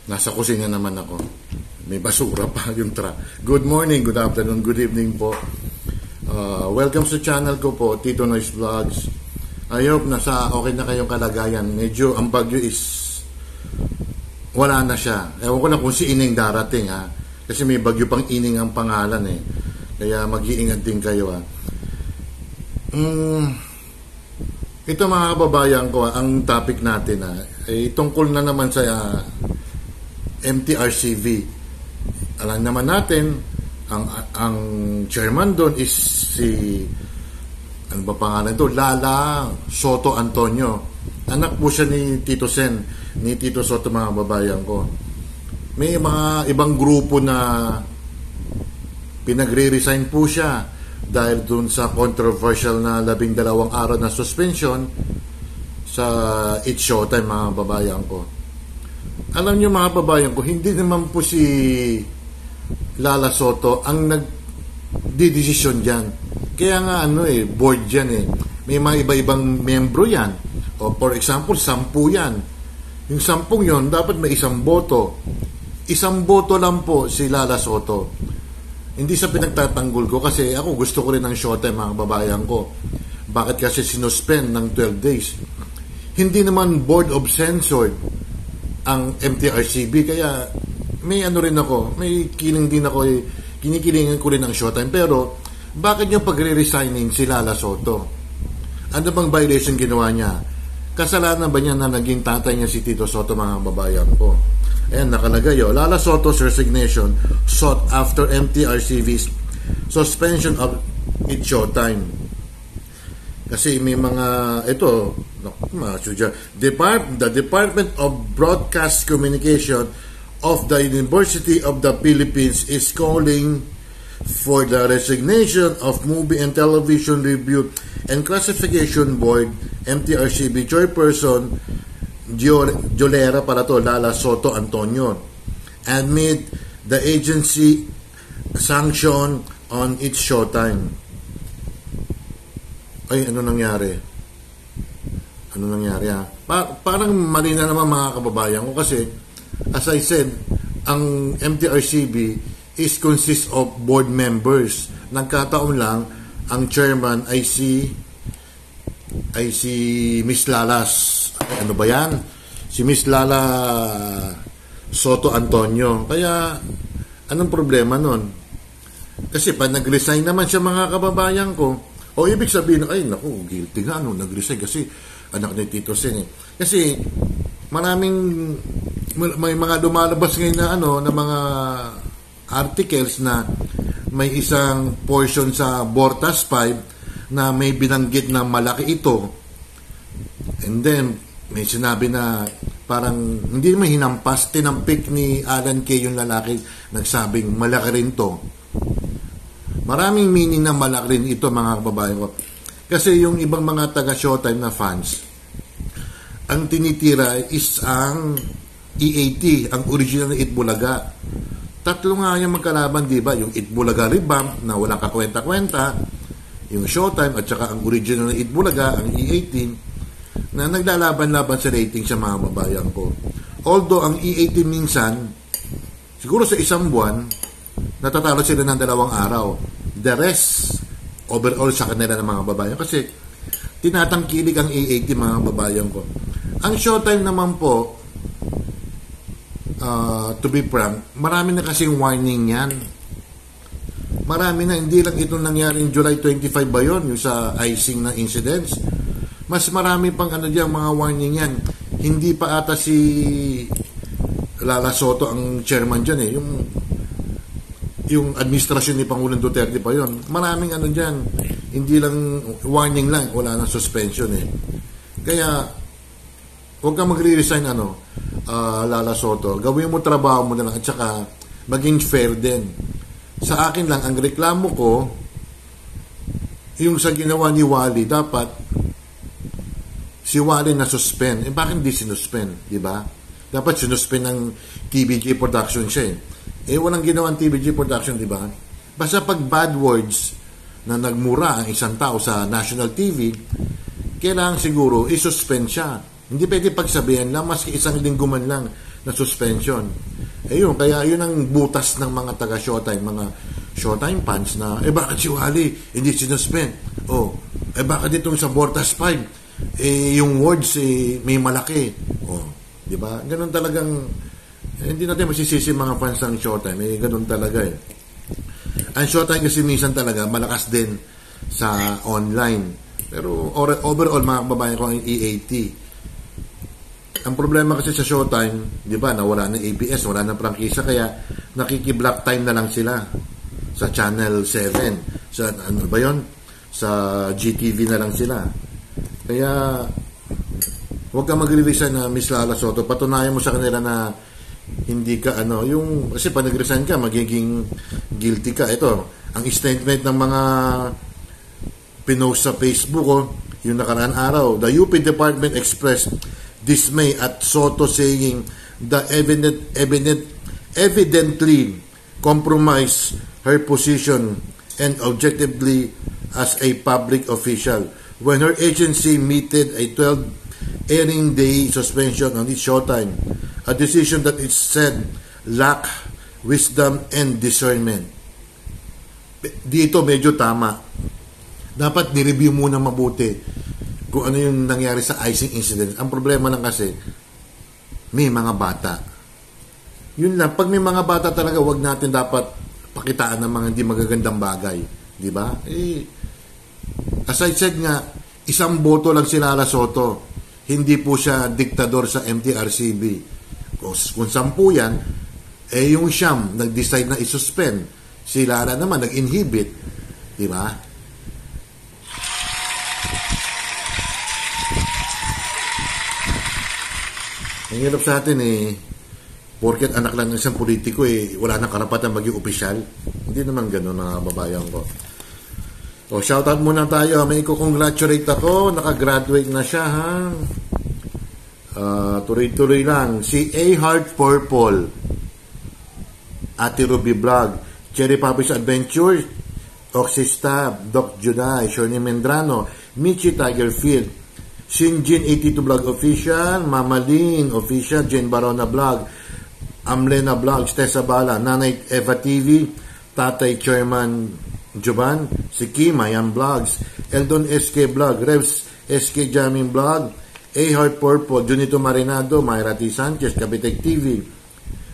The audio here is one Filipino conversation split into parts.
Nasa kusina naman ako. May basura pa yung truck. Good morning, good afternoon, good evening po. Welcome sa channel ko po, Tito Noise Vlogs. I hope nasa okay na kayong kalagayan. Medyo ang bagyo is wala na siya. Ewan ko lang kung si Ining darating ha. Kasi may bagyo pang Ining ang pangalan eh. Kaya mag-iingat din kayo ha. Ito mga kababayan ko, ang topic natin ay tungkol na naman sa MTRCV. Alam naman natin, ang chairman doon is si, ano ba pangalan ito? Lala Soto Antonio. Anak po siya ni Tito Sen, ni Tito Soto mga kababayan ko. May mga ibang grupo na pinagre-resign po siya dahil dun sa controversial na 12 araw na suspension sa It's Showtime mga babayan ko. Alam nyo mga babayan ko, hindi naman po si Lala Soto ang nagdidesisyon dyan. Kaya nga board dyan eh. May mga iba-ibang membro yan. O for example, 10 yan. Yung 10 yon dapat may isang boto. Isang boto lang po si Lala Soto. Hindi sa pinagtatanggol ko kasi ako gusto ko rin ng Showtime mga babayan ko. Bakit kasi sinuspend ng 12 days? Hindi naman board of censored ang MTRCB kaya may rin ako, may kiling din ako kinikilingan ko rin ng Showtime. Pero bakit yung pagre-resigning si Lala Soto? Ano bang violation ginawa niya? Kasalanan ba niya na naging tatay niya si Tito Soto mga babayan ko? Ayan, nakalagay Lala Soto's resignation sought after MTRCV's suspension of It's Showtime. Kasi may mga, the Department of Broadcast Communication of the University of the Philippines is calling for the resignation of Movie and Television Review and Classification Board, MTRCB Chairperson Jolera para to Lala Soto Antonio, amid the agency sanction on It's Showtime. Ay, ano nangyari parang mali na naman mga kababayan ko kasi as I said, ang MTRCB is consists of board members. Nagkataon lang ang chairman ay si Miss Lalas. Ano ba yan? Si Miss Lala Soto Antonio. Kaya, anong problema nun? Kasi pag nag-resign naman siya mga kababayan ko, ibig sabihin, ay naku, guilty nga, nag-resign kasi anak ni Tito Sen eh. Kasi, may mga lumalabas ngayon na mga articles na may isang portion sa Bortas 5 na may binanggit na malaki ito. And then, may sinabi na parang hindi naman hinampas, tinampik ni Alan Kay yung lalaki, nagsabing malaki rin to. Maraming meaning na malaki rin ito mga kababayan ko. Kasi yung ibang mga taga-Showtime na fans, ang tinitira is ang E80, ang original na Itbulaga. Tatlo nga yung magkalaban, di ba? Yung Itbulaga Revamp na walang kakwenta-kwenta, yung Showtime at saka ang original na Itbulaga, ang E18, na naglalaban-laban sa rating sa mga babayan ko. Although ang E18 minsan, siguro sa isang buwan, natatalo sila ng 2 araw. The rest, overall sa kanila ng mga babayan. Kasi tinatangkilig ang E18 mga babayan ko. Ang Showtime naman po, to be frank, marami na kasing warning yan. Marami na, hindi lang itong nangyari in July 25 ba yun, yung sa icing na incidents. Mas marami pang mga warning yan. Hindi pa ata si Lala Soto ang chairman dyan eh. Yung administrasyon ni Pangulong Duterte pa yon. Maraming dyan. Hindi lang warning lang, wala nang suspension eh. Kaya huwag kang magre-resign Lala Soto. Gawin mo trabaho mo na lang at saka maging fair din. Sa akin lang, ang reklamo ko, yung sa ginawa ni Wally, dapat si Wally na suspend. Bakit hindi sinuspend? Diba? Dapat sinuspend ng TVJ Production siya eh. Walang ginawang TVJ Production, diba? Basta pag bad words na nagmura ang isang tao sa national TV, kailangan siguro isuspend siya. Hindi pwede pagsabihan lang, maski isang linggo man lang. na suspension. Yun, kaya yun ang butas ng mga taga Showtime, mga Showtime fans na, bakit si Wally hindi sinuspend? Bakit itong sa Bortas 5, yung words may malaki. Di ba? Ganun talagang, hindi natin masisisi mga fans ng Showtime. Ganun talaga Ang Showtime kasi minsan talaga malakas din sa online. Pero overall, mga kababayan ko, ang EAT. Ang problema kasi sa Showtime, di ba, nawala ng ABS, wala ng prangkisa, kaya nakiki-block time na lang sila sa Channel 7. Sa, ano ba yun? Sa GTV na lang sila. Kaya, huwag ka magre-resign na Miss Lala Soto. Patunayan mo sa kanila na hindi ka, kasi pag nag-resign ka, magiging guilty ka. Ito, ang statement ng mga pinost sa Facebook, yung nakaraan araw, the UP Department expressed dismay at Soto saying the evidently compromised her position and objectively as a public official when her agency meted a 12 airing day suspension on its Showtime, a decision that it said lack wisdom and discernment. Dito medyo tama. Dapat ni-review muna mabuti kung ano yung nangyari sa icing incident. Ang problema lang kasi, may mga bata. Yun lang, pag may mga bata talaga, wag natin dapat pakitaan ng mga hindi magagandang bagay. Di ba? As I said nga, isang boto lang si Lala Soto. Hindi po siya diktador sa MTRCB. Kung 10 yan, yung siyam nag-decide na isuspend. Si Lala naman nag-inhibit. Di ba? Ang hirap sa atin porket anak lang ng isang politiko wala nang karapatan maging opisyal. Hindi naman gano'n na babayan ko. Shoutout muna tayo. May i-congratulate ako. Nakagraduate na siya, ha? Tuloy-tuloy lang. Si A. Heart Purple, Ate Ruby Vlog, Cherry Papi's Adventure, Oxista, Doc Juday, Shirley Mendrano, Michi Tigerfield, Shinjin 82 Vlog Official, Mama Lynn Official, Jane Barona Vlog, Amlena Vlog, Tessa Bala, Nanay Eva TV, Tatay Chairman Jovan, si Kim, Ayan Vlogs, Eldon SK Vlog, Revs SK Jamming Vlog, A. Heart Purple, Junito Marinado, Mayra T. Sanchez, Kapitek TV,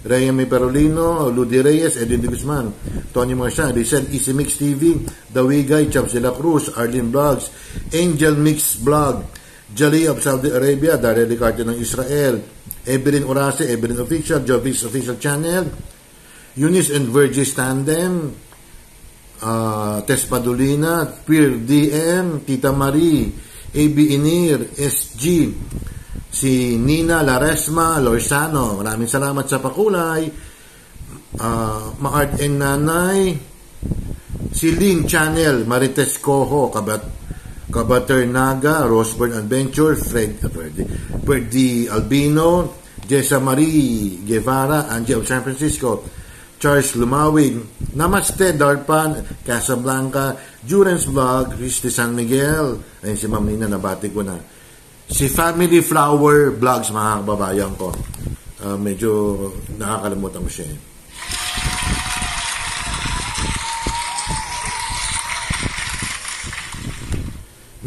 Rayami Perolino, Ludi Reyes, Edwin de Guzman, Tony Marcian, Rizal Easy Mix TV, Dawigay, Chaps de la Cruz, Arlene Vlogs, Angel Mix Vlog, Jali of Saudi Arabia, Daryl Ricarte ng Israel, Evelyn Orase, Evelyn Official, Jovis Official Channel, Eunice and Virgis Tandem, Tess Padulina, Pierre DM, Tita Marie, AB Inir, SG, si Nina Laresma Lorsano, maraming salamat sa pakulay, Maart and Nanay, si Lynn Channel, Marites Coho, Kabater Naga, Roseburn Adventure, Ferdy Albino, Jessa Marie Guevara, Angie of San Francisco, Charles Lumawig, Namaste Darpan, Casablanca, Jurens Vlog, Christy San Miguel, ayun si Ma'am Nina, nabati ko na. Si Family Flower Vlogs, mga kababayan ko. Medyo nakakalimutan ko siya.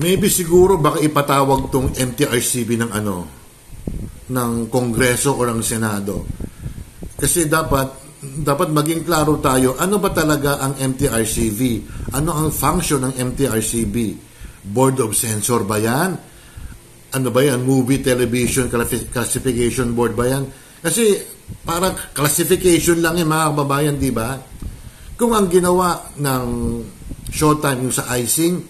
Maybe siguro baka ipatawag tong MTRCB ng ng Kongreso o ng Senado. Kasi dapat maging klaro tayo, ano ba talaga ang MTRCB? Ano ang function ng MTRCB? Board of Censor ba yan? Ano ba yan? Movie, Television, Classification Board ba yan? Kasi parang classification lang mga kababayan, di ba? Kung ang ginawa ng Showtime yung sa icing,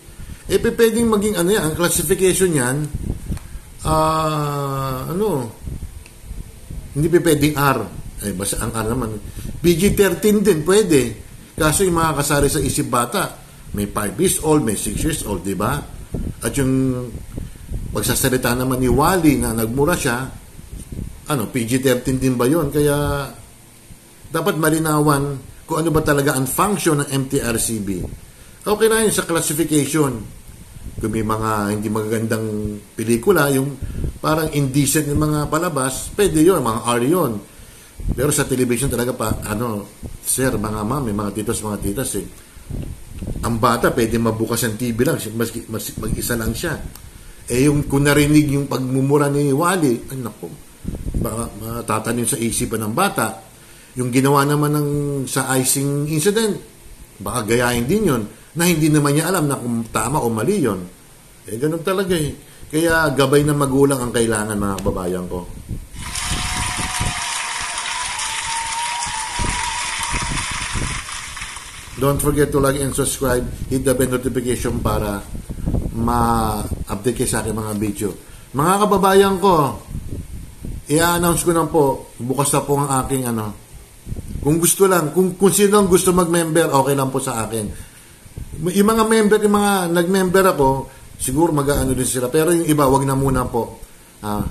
pwedeng maging yan, ang classification yan, hindi pwedeng R. Basta ang R naman. PG-13 din, pwede. Kaso yung mga kasari sa isip bata, may 5 years old, may 6 years old, di ba? At yung magsasalita naman ni Wally na nagmura siya, PG-13 din ba yun? Kaya, dapat malinawan kung ano ba talaga ang function ng MTRCB. Okay na yun sa classification. Kung may mga hindi magagandang pelikula, yung parang indecent yung mga palabas, pwede yun, mga R yun. Pero sa television talaga pa, sir, mga mami, mga titos, ang bata pwede mabukas ang TV lang, mag-isa lang siya. Yung kung narinig yung pagmumura ni Wally, ay naku, baka matatanim sa isipan ng bata. Yung ginawa naman sa icing incident, baka gayahin din yun, na hindi naman niya alam na kung tama o mali yun. Ganun talaga eh. Kaya gabay ng magulang ang kailangan, mga kababayan ko. Don't forget to like and subscribe. Hit the bell notification para ma-update kayo sa aking mga video. Mga kababayan ko, i-announce ko na po, bukas na po ang aking kung gusto lang, kung sino ang gusto mag-member, okay lang po sa akin. Yung mga member, yung mga nag-member ako, siguro mag-ano din sila. Pero yung iba, wag na muna po.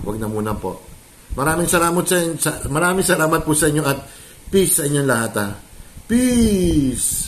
Wag na muna po. Maraming salamat po sa inyo at peace sa inyong lahat. Peace!